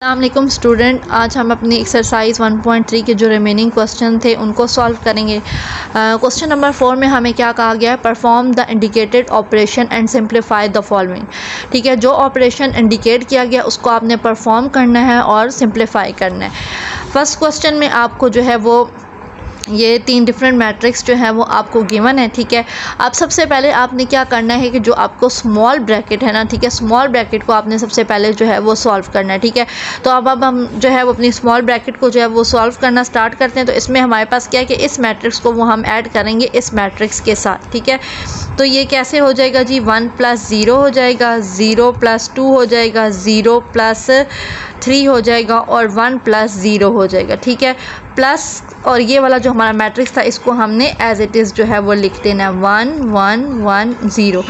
अस्सलामुअलैकुम स्टूडेंट, आज हम अपनी एक्सरसाइज 1.3 के जो रिमेनिंग क्वेश्चन थे उनको सॉल्व करेंगे। क्वेश्चन नंबर 4 में हमें क्या कहा गया है, perform the indicated operation and simplify the following. ठीक है, जो ऑपरेशन इंडिकेट किया गया उसको आपने परफॉर्म करना है और सिंप्लीफाई करना है। फर्स्ट क्वेश्चन में आपको जो है वो ये 3 डिफरेंट मैट्रिक्स जो है वो आपको गिवन है। ठीक है, अब सबसे पहले आपने क्या करना है कि जो आपको स्मॉल ब्रैकेट है ना, ठीक है, स्मॉल ब्रैकेट को आपने सबसे पहले जो है वो सॉल्व करना है। ठीक है, तो अब हम जो है वो अपनी स्मॉल ब्रैकेट को जो है वो सॉल्व करना स्टार्ट करते हैं। तो इसमें हमारे पास क्या है कि इस मैट्रिक्स को वो हम ऐड करेंगे इस मैट्रिक्स के साथ। ठीक है, तो ये कैसे हो जाएगा जी, 1 + 0 हो जाएगा, 0 + 2 हो जाएगा, 0 + 3 हो जाएगा और 1 + 0 हो जाएगा। ठीक है, प्लस और ये वाला जो हमारा मैट्रिक्स था इसको हमने एज इट इज़ जो है वो लिख देना है 1 1 1 0।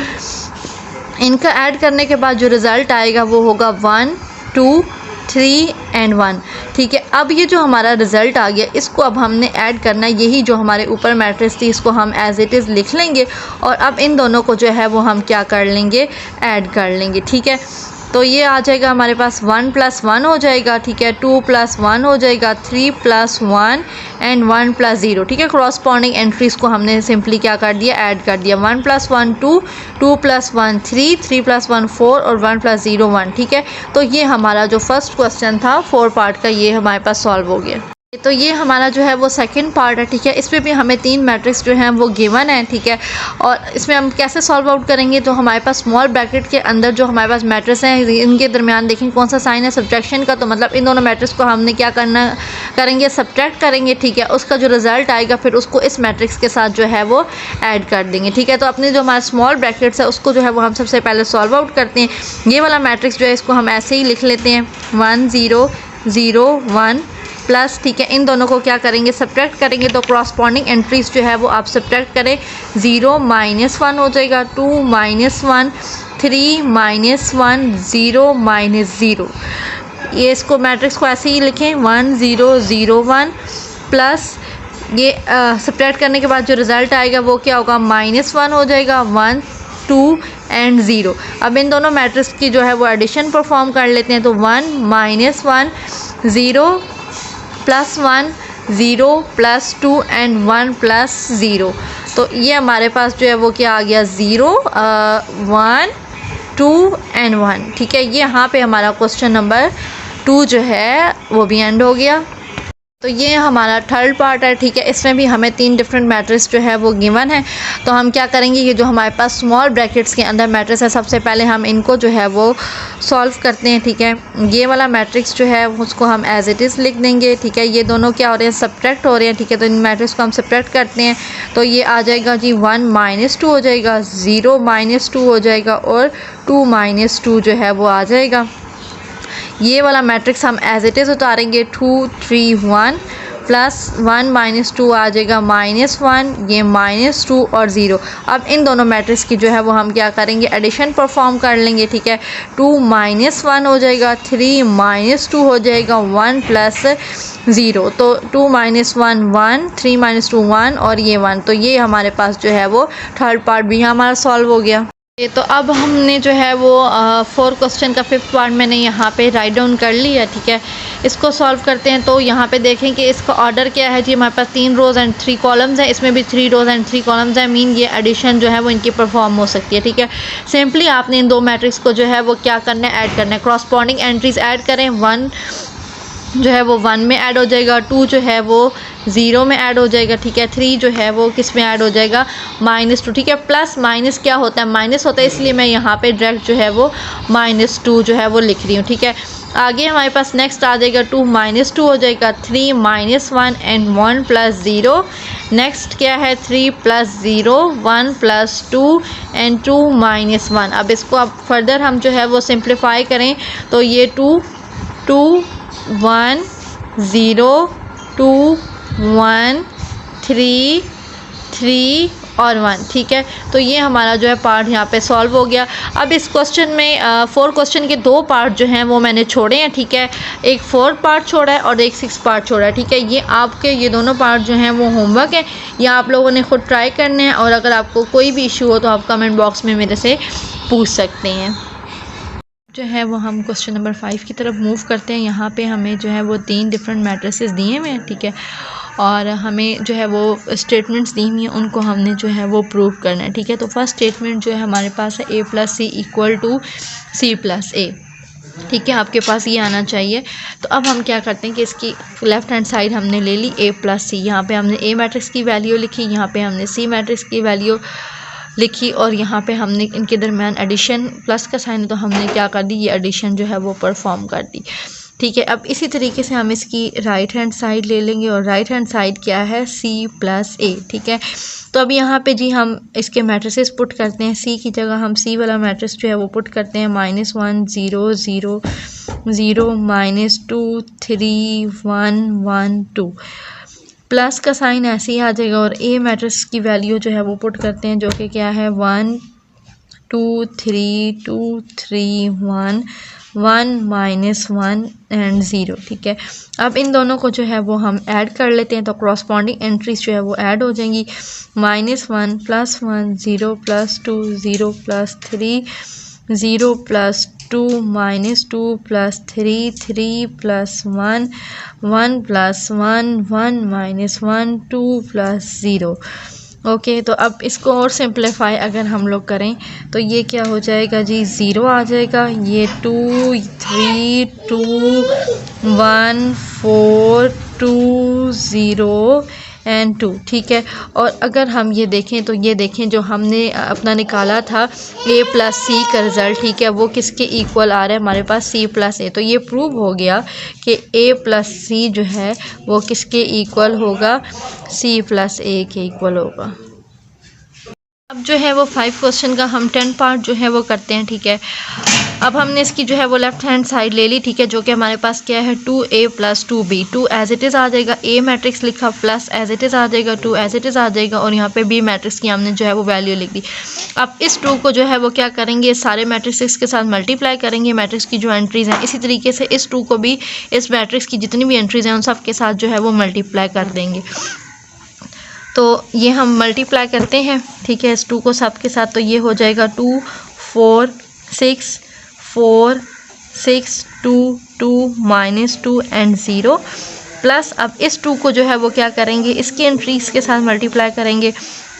इनका ऐड करने के बाद जो रिज़ल्ट आएगा वो होगा 1 2 3 एंड 1। ठीक है, अब ये जो हमारा रिज़ल्ट आ गया इसको अब हमने ऐड करना है, यही जो हमारे ऊपर मैट्रिक्स थी इसको हम एज इट इज़ लिख लेंगे और अब इन दोनों को जो है वो हम क्या कर लेंगे, ऐड कर लेंगे। ठीक है, तो ये आ जाएगा हमारे पास 1 + 1 हो जाएगा। ठीक है, 2 + 1 हो जाएगा, 3 + 1 एंड 1 + 0। ठीक है, क्रॉसपॉन्डिंग एंट्रीज़ को हमने सिंपली क्या कर दिया, ऐड कर दिया। 1 + 1 2, 2 + 1 3, 3 + 1 4 और 1 + 0 1। ठीक है, तो ये हमारा जो फर्स्ट क्वेश्चन था 4 पार्ट का ये हमारे पास सॉल्व हो गया। तो ये हमारा जो है वो सेकंड पार्ट है। ठीक है, इसमें भी हमें 3 मैट्रिक्स जो हैं वो गिवन है। ठीक है, और इसमें हम कैसे सॉल्व आउट करेंगे, तो हमारे पास स्मॉल ब्रैकेट के अंदर जो हमारे पास मैट्रिक्स हैं इनके दरमियान देखें कौन सा साइन है, सब्ट्रैक्शन का। तो मतलब इन दोनों मैट्रिक्स को हमने क्या करेंगे, सब्ट्रैक्ट करेंगे। ठीक है, उसका जो रिज़ल्ट आएगा फिर उसको इस मैट्रिक्स के साथ जो है वो ऐड कर देंगे। ठीक है, तो अपने जो हमारा स्मॉल ब्रैकेट्स है उसको जो है वो हम सबसे पहले सॉल्व आउट करते हैं। ये वाला मैट्रिक्स जो है इसको हम ऐसे ही लिख लेते हैं 1 0 0 1 प्लस। ठीक है, इन दोनों को क्या करेंगे, सब्ट्रैक्ट करेंगे। तो क्रॉसपॉन्डिंग एंट्रीज जो है वो आप सब्ट्रैक्ट करें, 0 - 1 हो जाएगा, 2 - 1 3 - 1 0 - 0। ये इसको मैट्रिक्स को ऐसे ही लिखें 1 0 0 1 प्लस ये सब्ट्रैक्ट करने के बाद जो रिज़ल्ट आएगा वो क्या होगा, -1 हो जाएगा, 1 2 एंड 0। अब इन दोनों मैट्रिक्स की जो है वो एडिशन परफॉर्म कर लेते हैं। तो 1 - 1 0 + 1 0 + 2 एंड 1 + 0। तो ये हमारे पास जो है वो क्या आ गया, 0 1 2 एंड 1। ठीक है, ये यहाँ पे हमारा क्वेश्चन नंबर 2 जो है वो भी एंड हो गया। तो ये हमारा थर्ड पार्ट है। ठीक है, इसमें भी हमें 3 डिफरेंट मैट्रिक्स जो है वो गिवन है। तो हम क्या करेंगे, ये जो हमारे पास स्मॉल ब्रैकेट्स के अंदर मैट्रिक्स है सबसे पहले हम इनको जो है वो सॉल्व करते हैं। ठीक है, ये वाला मैट्रिक्स जो है उसको हम एज इट इज़ लिख देंगे। ठीक है, ये दोनों क्या हो रहे हैं, सब्ट्रैक्ट हो रहे हैं। ठीक है, तो इन मैट्रिक्स को हम सब्ट्रैक्ट करते हैं। तो ये आ जाएगा जी 1 - 2 हो जाएगा, 0 - 2 हो जाएगा और 2 - 2 जो है वो आ जाएगा। ये वाला मैट्रिक्स हम एज इट इज़ उतारेंगे, 2 3 1 प्लस 1 - 2 आ जाएगा, -1 ये -2 और 0। अब इन दोनों मैट्रिक्स की जो है वो हम क्या करेंगे, एडिशन परफॉर्म कर लेंगे। ठीक है, 2 - 1 हो जाएगा, 3 - 2 हो जाएगा, 1 + 0। तो 2 - 1 1, 3 - 2 1 और ये 1। तो ये हमारे पास जो है वो थर्ड पार्ट भी हमारा सॉल्व हो गया। तो अब हमने जो है वो 4 क्वेश्चन का 5th पार्ट मैंने यहाँ पे राइट डाउन कर लिया। ठीक है, इसको सॉल्व करते हैं। तो यहाँ पे देखें कि इसका ऑर्डर क्या है जी, हमारे पास 3 रोज़ एंड 3 कॉलम्स हैं, इसमें भी 3 रोज़ एंड 3 कॉलम्स हैं। मीन ये एडिशन जो है वो इनकी परफॉर्म हो सकती है। ठीक है, सिंपली आपने इन 2 मैट्रिक्स को जो है वो क्या करना है, ऐड करना है। क्रॉसपॉन्डिंग एंट्रीज ऐड करें, 1 जो है वो 1 में ऐड हो जाएगा, 2 जो है वो 0 में ऐड हो जाएगा। ठीक है, 3 जो है वो किस में ऐड हो जाएगा, -2। ठीक है, प्लस माइनस क्या होता है, माइनस होता है, इसलिए मैं यहाँ पे डायरेक्ट जो है वो -2 जो है वो लिख रही हूँ। ठीक है, आगे हमारे पास नेक्स्ट आ जाएगा 2 - 2 हो जाएगा, 3 - 1 एंड 1 + 0। नेक्स्ट क्या है, 3 + 0 1 + 2 एंड 2 - 1। अब इसको अब फर्दर हम जो है वो सिंप्लीफाई करें तो ये 2 2 1 0 2 1 3 3 और 1। ठीक है, तो ये हमारा जो है पार्ट यहाँ पे सॉल्व हो गया। अब इस क्वेश्चन में 4 क्वेश्चन के 2 पार्ट जो हैं वो मैंने छोड़े हैं। ठीक है, एक 4 पार्ट छोड़ा है और एक 6 पार्ट छोड़ा है। ठीक है, ये आपके ये दोनों पार्ट जो हैं वो होमवर्क है, ये आप लोगों ने ख़ुद ट्राई करने हैं और अगर आपको कोई भी इशू हो तो आप कमेंट बॉक्स में मेरे से पूछ सकते हैं। जो है वो हम क्वेश्चन नंबर 5 की तरफ मूव करते हैं। यहाँ पे हमें जो है वो 3 डिफरेंट मैट्रिसेस दिए हुए हैं, ठीक है, और हमें जो है वो स्टेटमेंट्स दी हुई हैं, उनको हमने जो है वो प्रूव करना है, ठीक है। तो फर्स्ट स्टेटमेंट जो है हमारे पास है a + c = c + a, ठीक है, आपके पास ये आना चाहिए। तो अब हम क्या करते हैं कि इसकी लेफ़्ट हैंड साइड हमने ले ली a + c, यहाँ पे हमने a मैट्रिक्स की वैल्यू लिखी, यहाँ पे हमने c मैट्रिक्स की वैल्यू लिखी, और यहाँ पे हमने इनके दरमियान एडिशन प्लस का साइन है तो हमने क्या कर दी, ये एडिशन जो है वो परफॉर्म कर दी, ठीक है। अब इसी तरीके से हम इसकी राइट हैंड साइड ले लेंगे, और राइट हैंड साइड क्या है, c + a, ठीक है। तो अब यहाँ पे जी हम इसके मैट्रिसेस पुट करते हैं। c की जगह हम c वाला मैट्रिक्स जो है वो पुट करते हैं, -1 0 0 0 -2 3 1 1 2, प्लस का साइन ऐसे ही आ जाएगा, और a मैट्रिक्स की वैल्यू जो है वो पुट करते हैं, जो कि क्या है 1 2 3 2 3 1 1 -1 एंड 0, ठीक है। अब इन दोनों को जो है वो हम ऐड कर लेते हैं, तो क्रॉसपॉन्डिंग एंट्रीज जो है वो ऐड हो जाएंगी। -1 + 1 0 + 2 0 + 3 0 + 2 -2 + 3 3 + 1 1 + 1 1 -1 2 + 0, ओके। तो अब इसको और सिंप्लीफाई अगर हम लोग करें तो ये क्या हो जाएगा जी, 0 आ जाएगा, ये 2 3 2 1 4 2 0 एंड 2, ठीक है। और अगर हम ये देखें तो ये देखें जो हमने अपना निकाला था a + c का रिज़ल्ट, ठीक है, वो किसके इक्वल आ रहा है हमारे पास, c + a। तो ये प्रूव हो गया कि a + c जो है वो किसके इक्वल होगा, c + a के इक्वल होगा। अब जो है वो 5 क्वेश्चन का हम 10 पार्ट जो है वो करते हैं, ठीक है। अब हमने इसकी जो है वो लेफ्ट हैंड साइड ले ली, ठीक है, जो कि हमारे पास क्या है 2a + 2b, 2 as it is आ जाएगा, a मैट्रिक्स लिखा, प्लस एज इट इज़ आ जाएगा, 2 एज इट इज़ आ जाएगा, और यहाँ पे b मैट्रिक्स की हमने जो है वो वैल्यू लिख दी। अब इस 2 को जो है वो क्या करेंगे, सारे मैट्रिक्स के साथ मल्टीप्लाई करेंगे, मैट्रिक्स की जो एंट्रीज़ हैं, इसी तरीके से इस 2 को भी इस मैट्रिक्स की जितनी भी एंट्रीज़ हैं उन सब के साथ जो है वो मल्टीप्लाई कर देंगे। तो ये हम मल्टीप्लाई करते हैं, ठीक है, इस 2 को सब के साथ, तो ये हो जाएगा 2 4 6 4 6 2 2 -2 एंड 0, प्लस अब इस 2 को जो है वो क्या करेंगे, इसकी एंट्रीज के साथ मल्टीप्लाई करेंगे,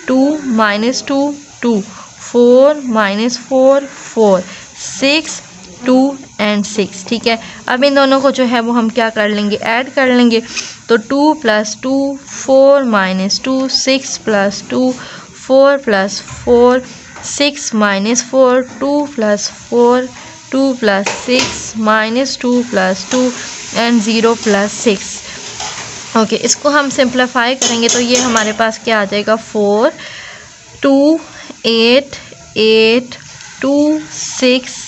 2 -2 2 4 -4 4 6 2 एंड 6, ठीक है। अब इन दोनों को जो है वो हम क्या कर लेंगे, ऐड कर लेंगे, तो 2 + 2 4 -2 6 + 2 4 + 4 6 -4 2 + 4 2 + 6 -2 + 2 एंड 0 + 6, ओके। इसको हम सिंप्लीफाई करेंगे तो ये हमारे पास क्या आ जाएगा, 4 2 8 8 2 6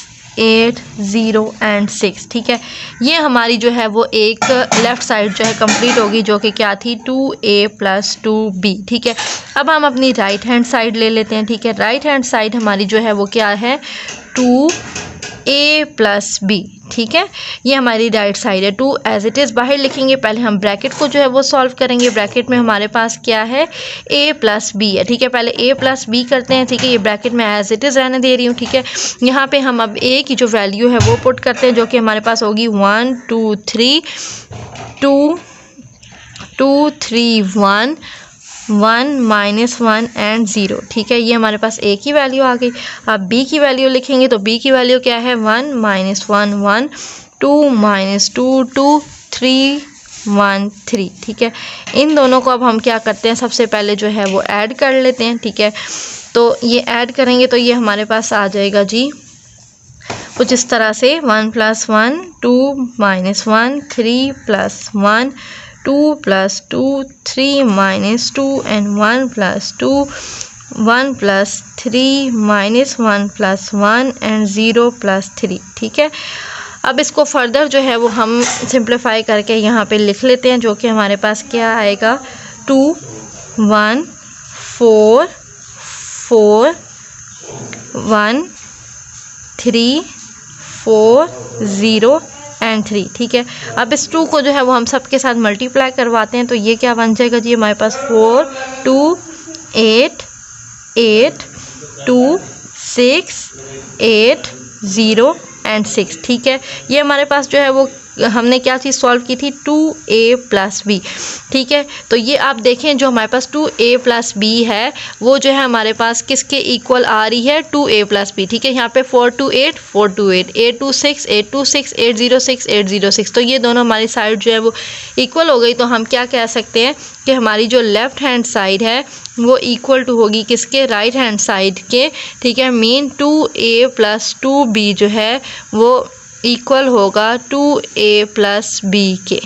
8 0 एंड 6, ठीक है। ये हमारी जो है वो एक लेफ़्ट साइड जो है कंप्लीट होगी, जो कि क्या थी 2a + 2b, ठीक है। अब हम अपनी राइट हैंड साइड ले लेते हैं, ठीक है। राइट हैंड साइड हमारी जो है वो क्या है, 2a + b, ठीक है, ये हमारी राइट साइड है। 2 एज इट इज़ बाहर लिखेंगे, पहले हम ब्रैकेट को जो है वो सॉल्व करेंगे। ब्रैकेट में हमारे पास क्या है, a + b है, ठीक है। पहले a + b करते हैं, ठीक है, ये ब्रैकेट में एज इट इज़ रहने दे रही हूँ, ठीक है। यहाँ पे हम अब a की जो वैल्यू है वो पुट करते हैं, जो कि हमारे पास होगी 1 2 3 2 2 3 1 1 -1 एंड 0, ठीक है, ये हमारे पास a की वैल्यू आ गई। अब b की वैल्यू लिखेंगे, तो b की वैल्यू क्या है, 1 -1 1 2 -2 2 3 1 3, ठीक है। इन दोनों को अब हम क्या करते हैं, सबसे पहले जो है वो ऐड कर लेते हैं, ठीक है। तो ये ऐड करेंगे तो ये हमारे पास आ जाएगा जी कुछ इस तरह से, 1 + 1 2 -1 3 + 1 2 + 2 3 -2 एंड 1 + 2 1 + 3 -1 + 1 एंड 0 + 3, ठीक है। अब इसको फर्दर जो है वो हम सिंप्लीफाई करके यहाँ पे लिख लेते हैं, जो कि हमारे पास क्या आएगा, 2 1 4 4 1 3 4 0 एंड 3, ठीक है। अब इस 2 को जो है वो हम सब के साथ मल्टीप्लाई करवाते हैं, तो ये क्या बन जाएगा जी, हमारे पास 4 2 8 8 2 6 8 0 एंड 6। ठीक है, ये हमारे पास जो है वो हमने क्या चीज़ सॉल्व की थी 2a + b। ठीक है, तो ये आप देखें जो हमारे पास 2a + b है वो जो है हमारे पास किसके इक्वल आ रही है 2a + b। ठीक है, यहाँ पे 4 2 8 4 2 8 8 2 6 8 2 6 8 0 6 8 0 6, तो ये दोनों हमारी साइड जो है वो इक्वल हो गई। तो हम क्या कह सकते हैं कि हमारी जो लेफ़्ट हैंड साइड है वो इक्वल टू होगी किसके राइट हैंड साइड के। ठीक है, मीन 2a + 2b जो है वो इक्वल होगा 2a + b के।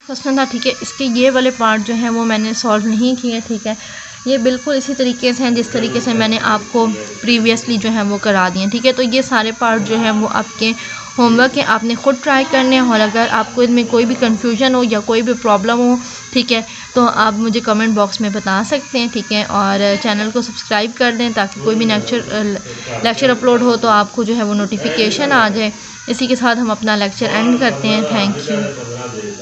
क्वेश्चन था, ठीक है, इसके ये वाले पार्ट जो हैं वो मैंने सॉल्व नहीं किए। ठीक है, ये बिल्कुल इसी तरीके से हैं जिस तरीके से मैंने आपको प्रीवियसली जो है वो करा दिए। ठीक है, तो ये सारे पार्ट जो हैं वो आपके होमवर्क है, आपने ख़ुद ट्राई करने हैं। और अगर आपको इनमें कोई भी कन्फ्यूजन हो या कोई भी प्रॉब्लम हो, ठीक है, तो आप मुझे कमेंट बॉक्स में बता सकते हैं। ठीक है, और चैनल को सब्सक्राइब कर दें ताकि कोई भी लेक्चर अपलोड हो तो आपको जो है वो नोटिफिकेशन आ जाए। इसी के साथ हम अपना लेक्चर एंड करते हैं। Thank you.